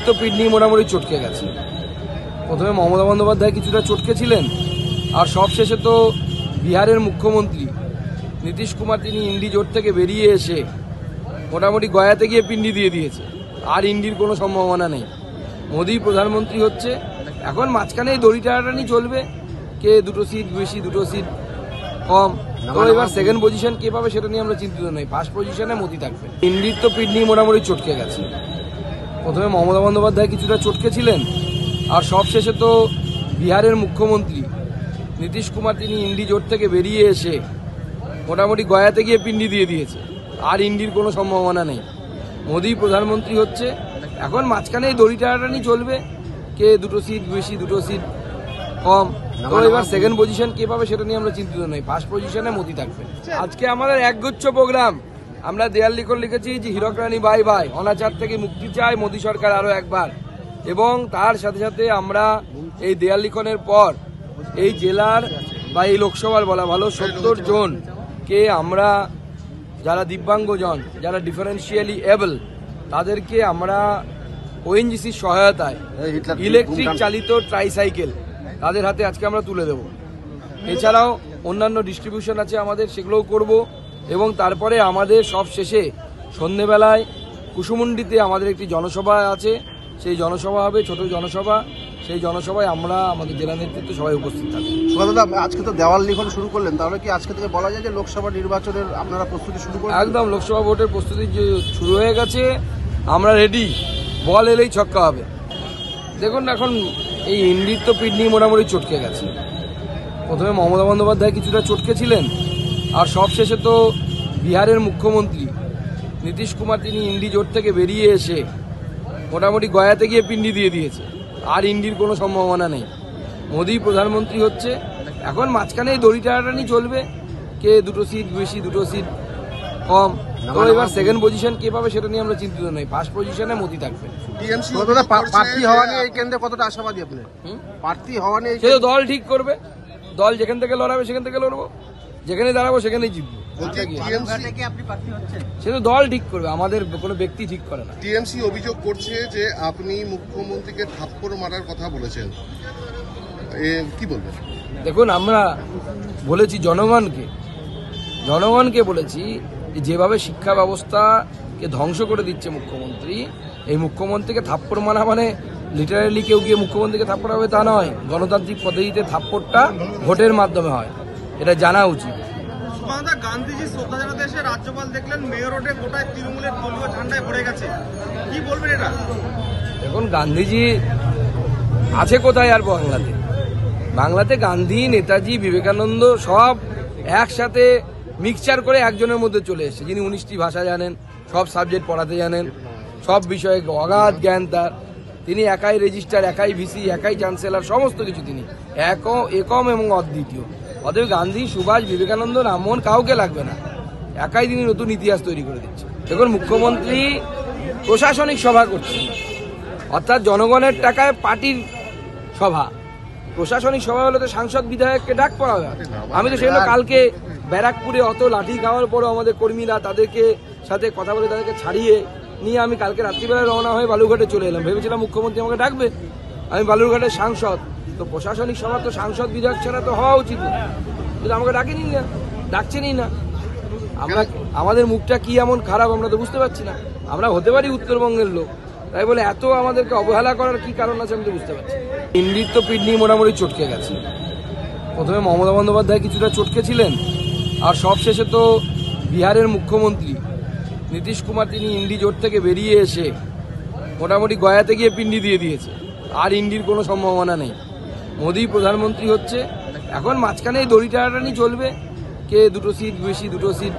ইন্দির তো পিঠ নিয়ে মোটামুটি চটকে গেছে। প্রথমে মমতা বন্দ্যোপাধ্যায় কিছুটা চটকে ছিলেন, আর সবশেষে তো বিহারের মুখ্যমন্ত্রী নীতিশ কুমার তিনি ইন্ডি জোট থেকে বেরিয়ে এসে মোটামুটি গয়াতে গিয়ে পিন্ডি দিয়ে দিয়েছে। আর ইন্ডির কোনো সম্ভাবনা নেই। মোদি প্রধানমন্ত্রী হচ্ছে, এখন মাঝখানে এই দড়ি টানাটানি চলবে, কে দুটো সিট বেশি দুটো সিট কম। তো এবার সেকেন্ড পজিশন কে পাবে সেটা নিয়ে আমরা চিন্তিত নই। ফার্স্ট পজিশনে মোদি থাকবে। ইন্ডির তো পিঠ নিয়ে মোটামুটি চটকে গেছে। প্রথমে মমতা বন্দ্যোপাধ্যায় কিছুটা চটকে ছিলেন, আর সবশেষে তো বিহারের মুখ্যমন্ত্রী নীতিশ কুমার তিনি ইন্ডি জোট থেকে বেরিয়ে এসে মোটামুটি গয়াতে গিয়ে পিন্ডি দিয়ে দিয়েছে। আর ইন্ডির কোনো সম্ভাবনা নেই। মোদি প্রধানমন্ত্রী হচ্ছে, এখন মাঝখানে এই দড়ি টানাটানি চলবে, কে দুটো সিট বেশি দুটো সিট কম। তো এবার সেকেন্ড পজিশন কে পাবে সেটা নিয়ে আমরা চিন্তিত নই। ফার্স্ট পজিশনে মোদি থাকবে। আজকে আমাদের একগুচ্ছ প্রোগ্রাম। আমরা দেয়াল লিখন লিখেছি যে হীরক রানী বাই বাই, অনাচার থেকে মুক্তি চাই মোদি সরকার আরো একবার। এবং তার সাথে সাথে আমরা এই দেয়াল লিখনের পর এই জেলার বা এই লোকসভার বলা ভালো 70 জনকে আমরা, যারা দিব্যাঙ্গজন, যারা ডিফারেন্সিয়ালি এবল, তাদেরকে আমরা ওএনজিসির সহায়তায় ইলেকট্রিক চালিত ট্রাইসাইকেল তাদের হাতে আজকে আমরা তুলে দেব। এছাড়াও অন্যান্য ডিস্ট্রিবিউশন আছে আমাদের, সেগুলোও করব। এবং তারপরে আমাদের সব শেষে সন্ধেবেলায় কুসুমুন্ডিতে আমাদের একটি জনসভা আছে। সেই জনসভা হবে, ছোট জনসভা। সেই জনসভায় আমরা আমাদের জেলা নেতৃত্ব সবাই উপস্থিত থাকবে। সুকান্তদা, আজকে তো দেওয়াল লিখন শুরু করলেন, তাহলে কি আজকে থেকে বলা যায় যে লোকসভা নির্বাচনের আপনারা প্রস্তুতি শুরু করবেন? একদম, লোকসভা ভোটের প্রস্তুতি শুরু হয়ে গেছে। আমরা রেডি, বল এলেই ছক্কা হবে। দেখুন, এখন এই ইন্দির তো পিঠ নিয়ে মোটামুটি চটকে গেছে। প্রথমে মমতা বন্দ্যোপাধ্যায় কিছুটা চটকে ছিলেন, আর সবশেষে তো বিহারের মুখ্যমন্ত্রী নীতিশ কুমার তিনি ইন্ডি জোট থেকে বেরিয়ে এসে মোটামুটি গয়াতে গিয়ে পিন্ডি দিয়ে দিয়েছে। আর ইন্ডির কোনো সম্ভাবনা নেই। মোদি প্রধানমন্ত্রী হচ্ছে, এখন মাঝখানে এই দড়ি টানাটানি চলবে, কে দুটো সিট বেশি দুটো সিট কম। তো এবার সেকেন্ড পজিশন কে পাবে সেটা নিয়ে আমরা চিন্তিত নই। ফার্স্ট পজিশনে মোদি থাকবে। প্রার্থী হওয়া নিয়ে এই কেন্দ্রে কতটা আশাবাদী আপনি? প্রার্থী হওয়া নিয়ে সে তো দল ঠিক করবে। দল যেখান থেকে লড়াবে সেখান থেকে লড়বো, যেখানে দাঁড়াবো সেখানেই জিতবো। সে তো দল ঠিক করবে, আমাদের কোনো ব্যক্তি ঠিক করে না। টিএমসি অভিযোগ করছে যে আপনি মুখ্যমন্ত্রীকে থাপ্পড় মারার কথা বলেছেন, কি বলবেন? দেখুন, আমরা বলেছি জনগণকে বলেছি যেভাবে শিক্ষা ব্যবস্থাকে ধ্বংস করে দিচ্ছে মুখ্যমন্ত্রী, এই মুখ্যমন্ত্রীকে থাপ্পড় মারা মানে লিটারালি কেউ গিয়ে মুখ্যমন্ত্রীকে থাপ্পড় হবে তা নয়। গণতান্ত্রিক পদ্ধতিতে থাপ্পড়টা ভোটের মাধ্যমে হয়, এটা জানা উচিত। গান্ধীজি শ্রদ্ধা জানাতে এসে রাজ্যপাল দেখলেন মেয়র রোডে গোটায় তৃণমূলের দলীয় ঝান্ডায় ভরে গেছে, কি বলবেন এটা? এখন গান্ধীজি আছে কোথায় আর বাংলাতে গান্ধী, নেতাজি, বিবেকানন্দ সব একসাথে মিক্সচার করে একজনের মধ্যে চলে এসেছে, যিনি 19টি ভাষা জানেন, সব সাবজেক্ট পড়াতে জানেন, সব বিষয়ে অগাধ জ্ঞান তার। তিনি একাই রেজিস্ট্রার, একাই ভিসি, একাই চ্যান্সেলর, সমস্ত কিছু তিনি একম এবং অদ্বিতীয়। অতএব গান্ধী, সুভাষ, বিবেকানন্দ, রামমোহন কাউকে লাগবে না, একাই তিনি নতুন ইতিহাস তৈরি করে দিচ্ছে। দেখুন, মুখ্যমন্ত্রী প্রশাসনিক সভা করছেন, অর্থাৎ জনগণের টাকায় পার্টির সভা। প্রশাসনিক সভা হলে তো সাংসদ বিধায়ককে ডাক পড়া হবে। আমি তো সেগুলো কালকে ব্যারাকপুরে অত লাঠি খাওয়ার পরও আমাদের কর্মীরা তাদেরকে সাথে কথা বলে তাদেরকে ছাড়িয়ে নিয়ে আমি কালকে রাত্রিবেলায় রওনা হয়ে বালুরঘাটে চলে এলাম। ভেবেছিলাম মুখ্যমন্ত্রী আমাকে ডাকবে, আমি বালুরঘাটের সাংসদ, তো প্রশাসনিক সভা তো সাংসদ বিধায়ক ছাড়া তো হওয়া উচিত না, কিন্তু আমাকে ডাকেনি না, ডাকছেনই না। আমাদের মুখটা কি এমন খারাপ আমরা তো বুঝতে পারছি না। আমরা হতে পারি উত্তরবঙ্গের লোক, তাই বলে এত আমাদেরকে অবহেলা করার কি কারণ আছে আমি তো বুঝতে পারছি। ইন্দির তো পিঠ নিয়ে মোটামুটি চটকে গেছে। প্রথমে মমতা বন্দ্যোপাধ্যায় কিছুটা চটকে ছিলেন, আর সবশেষে তো বিহারের মুখ্যমন্ত্রী নীতিশ কুমার তিনি ইন্ডি জোট থেকে বেরিয়ে এসে মোটামুটি গয়াতে গিয়ে পিন্ডি দিয়ে দিয়েছে। আর ইন্ডির কোনো সম্ভাবনা নেই। মোদি প্রধানমন্ত্রী হচ্ছে, এখন মাঝখানে এই দড়ি টানাটানি চলবে, কে দুটো সিট বেশি দুটো সিট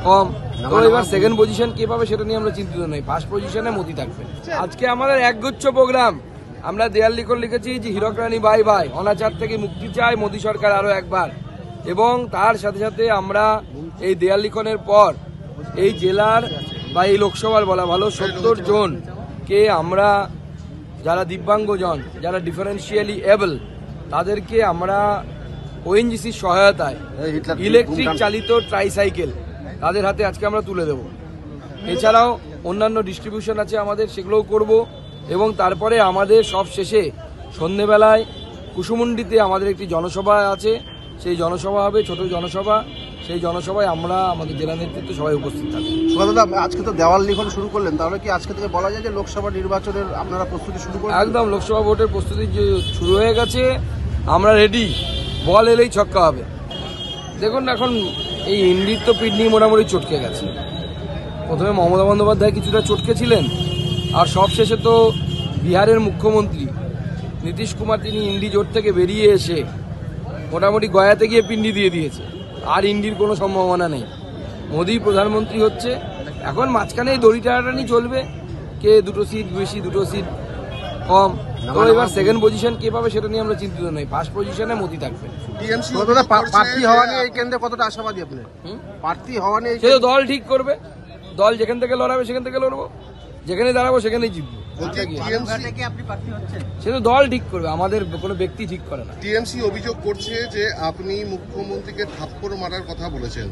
কম। তো এবার সেকেন্ড পজিশন কে পাবে সেটা নিয়ে আমরা চিন্তিত নই। ফার্স্ট পজিশনে মোদি থাকবে। আজকে আমাদের একগুচ্ছ প্রোগ্রাম। আমরা দেয়াল লিখন লিখেছি যে হীরক রানী বাই বাই, অনাচার থেকে মুক্তি চাই মোদি সরকার আরো একবার। এবং তার সাথে সাথে আমরা এই দেয়াল লিখনের পর এই জেলার বা এই লোকসভার বলা ভালো 70 জনকে আমরা, যারা দিব্যাঙ্গজন, যারা ডিফারেন্সিয়ালি এবল, তাদেরকে আমরা ওএনজিসির সহায়তায় ইলেকট্রিক চালিত ট্রাইসাইকেল তাদের হাতে আজকে আমরা তুলে দেব। এছাড়াও অন্যান্য ডিস্ট্রিবিউশন আছে আমাদের, সেগুলোও করব। এবং তারপরে আমাদের সব শেষে সন্ধেবেলায় কুসুমুন্ডিতে আমাদের একটি জনসভা আছে, সেই জনসভা হবে, ছোট জনসভা। সেই জনসভায় আমরা আমাদের জেলা নেতৃত্ব সবাই উপস্থিত থাকবে। সুকান্তদা, আজকে তো দেওয়াল লিখন শুরু করলেন, তাহলে কি আজকে থেকে বলা যায় যে লোকসভা নির্বাচনের আপনারা প্রস্তুতি শুরু করলেন? একদম লোকসভা ভোটের প্রস্তুতি যে শুরু হয়ে গেছে, আমরা রেডি, বল এলেই ছক্কা হবে। দেখুন এখন এই ইন্ডির তো পিডনি মোটামুটি চটকে গেছে। প্রথমে মমতা বন্দ্যোপাধ্যায় কিছুটা চটকে ছিলেন, আর সবশেষে তো বিহারের মুখ্যমন্ত্রী নীতিশ কুমার তিনি ইন্ডি জোট থেকে বেরিয়ে এসে মোটামুটি গয়াতে গিয়ে পিন্ডি দিয়ে দিয়েছে। আর ইন্ডির কোনো সম্ভাবনা নেই। মোদি প্রধানমন্ত্রী হচ্ছে, এখন মাঝখানে এই দড়ি টানাটানি চলবে, কে দুটো সিট বেশি দুটো সিট কম। তো এবার সেকেন্ড পজিশন কে পাবে সেটা নিয়ে আমরা চিন্তিত নই, ফার্স্ট পজিশনে মোদি থাকবে। টিএমসি সুকান্তদা, প্রার্থী হওয়া নিয়ে এই কেন্দ্রে কতটা আশাবাদী আপনি? প্রার্থী হওয়া নিয়ে সে তো দল ঠিক করবে, দল যেখান থেকে লড়াবে সেখান থেকে লড়বো, যেখানে দাঁড়াবো সেখানেই জিতবো। সে তো দল ঠিক করবে, আমাদের কোনো ব্যক্তি ঠিক করে না। টিএমসি অভিযোগ করছে যে আপনি মুখ্যমন্ত্রীকে থাপ্পড় মারার কথা বলেছেন,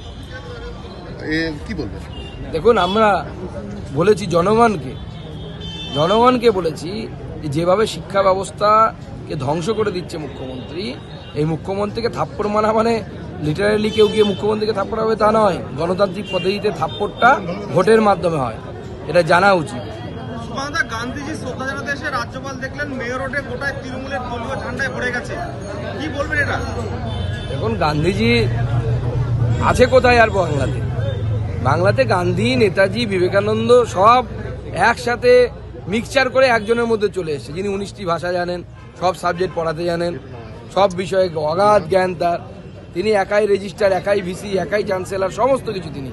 কি বলবেন? দেখুন আমরা বলেছি জনগণকে বলেছি যে যেভাবে শিক্ষা ব্যবস্থাকে ধ্বংস করে দিচ্ছে মুখ্যমন্ত্রী, এই মুখ্যমন্ত্রীকে থাপ্পড় মারা মানে লিটারালি কেউ গিয়ে মুখ্যমন্ত্রীকে থাপ্পড় হবে তা নয়। গণতান্ত্রিক পদ্ধতিতে থাপ্পড়টা ভোটের মাধ্যমে হয়, এটা জানা উচিত। সুকান্তদা, গান্ধীজি শ্রদ্ধা জানাতে এসে রাজ্যপাল দেখলেন মেয়র রোডে গোটায় তৃণমূলের দলীয় ঝান্ডায় ভরে গেছে, কি বলবেন এটা? দেখুন গান্ধীজি আছে কোথায় আর বাংলাতে? বাংলাতে গান্ধী, নেতাজি, বিবেকানন্দ সব একসাথে মিক্সচার করে একজনের মধ্যে চলে এসেছে, যিনি 19টি ভাষা জানেন, সব সাবজেক্ট পড়াতে জানেন, সব বিষয়ে অগাধ জ্ঞান তার। তিনি একাই রেজিস্ট্রার, একাই ভিসি, একাই চ্যান্সেলর, সমস্ত কিছু তিনি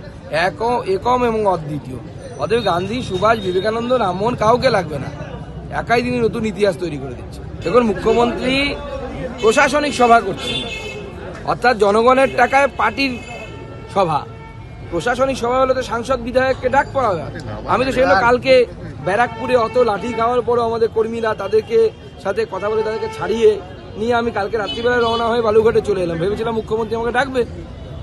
একম এবং অদ্বিতীয়। অতএব গান্ধী, সুভাষ, বিবেকানন্দ, রামমোহন কাউকে লাগবে না, একাই তিনি নতুন ইতিহাস তৈরি করে দিচ্ছে। দেখুন মুখ্যমন্ত্রী প্রশাসনিক সভা করছেন, অর্থাৎ জনগণের টাকায় পার্টির সভা। প্রশাসনিক সভা হলে তো সাংসদ বিধায়ককে ডাক পাওয়া হবে। আমি তো সেগুলো কালকে ব্যারাকপুরে অত লাঠি খাওয়ার পরও আমাদের কর্মীরা তাদেরকে সাথে কথা বলে তাদেরকে ছাড়িয়ে নিয়ে আমি কালকে রাত্রিবেলায় রওনা হয়ে বালুরঘাটে চলে এলাম। ভেবেছিলাম মুখ্যমন্ত্রী আমাকে ডাকবে,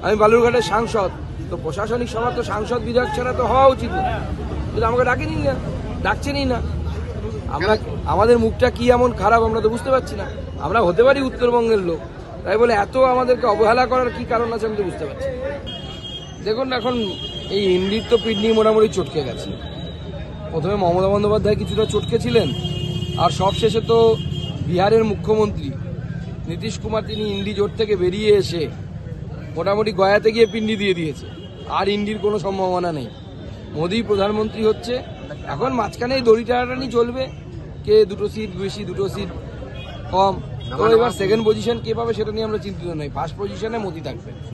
আমি বালুরঘাটের সাংসদ, তো প্রশাসনিক সভা তো সাংসদ বিধায়ক ছাড়া তো হওয়া উচিত না, কিন্তু আমাকে ডাকেনি না, ডাকছেনই না। আমরা আমাদের মুখটা কি এমন খারাপ আমরা তো বুঝতে পারছি না। আমরা হতে পারি উত্তরবঙ্গের লোক, তাই বলে এত আমাদেরকে অবহেলা করার কি কারণ আছে আমি তো বুঝতে পারছি। দেখুন এখন এই ইন্ডির তো পিডনি মোটামুটি চটকে গেছে। প্রথমে মমতা বন্দ্যোপাধ্যায় কিছুটা চটকে ছিলেন, আর সবশেষে তো বিহারের মুখ্যমন্ত্রী নীতিশ কুমার তিনি ইন্ডি জোট থেকে বেরিয়ে এসে মোটামুটি গয়াতে গিয়ে পিন্ডি দিয়ে দিয়েছে। আর ইন্ডির কোনো সম্ভাবনা নেই। মোদি প্রধানমন্ত্রী হচ্ছে, এখন মাঝখানে এই দড়ি টানাটানি চলবে, কে দুটো সিট বেশি দুটো সিট কম। তো এবার সেকেন্ড পজিশন কে পাবে সেটা নিয়ে আমরা চিন্তিত নই, ফার্স্ট পজিশনে মোদি থাকবে।